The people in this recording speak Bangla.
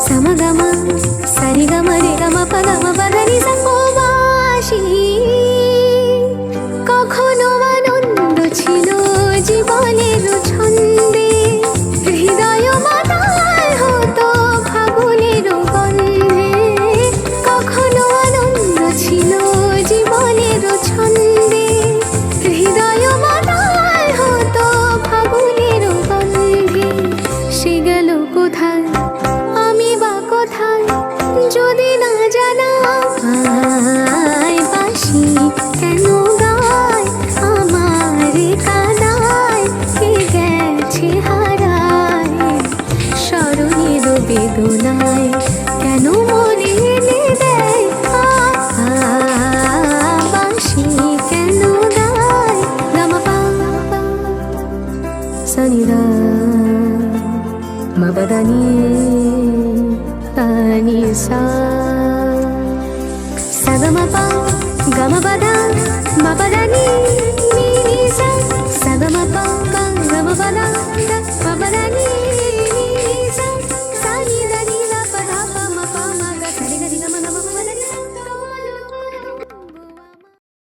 సమగమ సరిగమ రిగమ పగమ పదని సంగోবাসী কখনো আনন্দ ছিল জীবনের ছন্দে হৃদয় মাতাল হতো ফাগুনের গন্ধে কখনো আনন্দ ছিল জীবনের ছন্দে হৃদয় মাতাল হতো ফাগুনের গন্ধে সে গেল কোথায় আমি বা কোথায় যদি না জানা বাঁশি কেন গায় আমার কাদায় কে গেছে হারায় স্মরণের বেদনায় কেন মনে এনে দেয় বাঁশি কেন গায় গামা পা সনিদা মবদানি তানি সা సగమప గమపద మపదని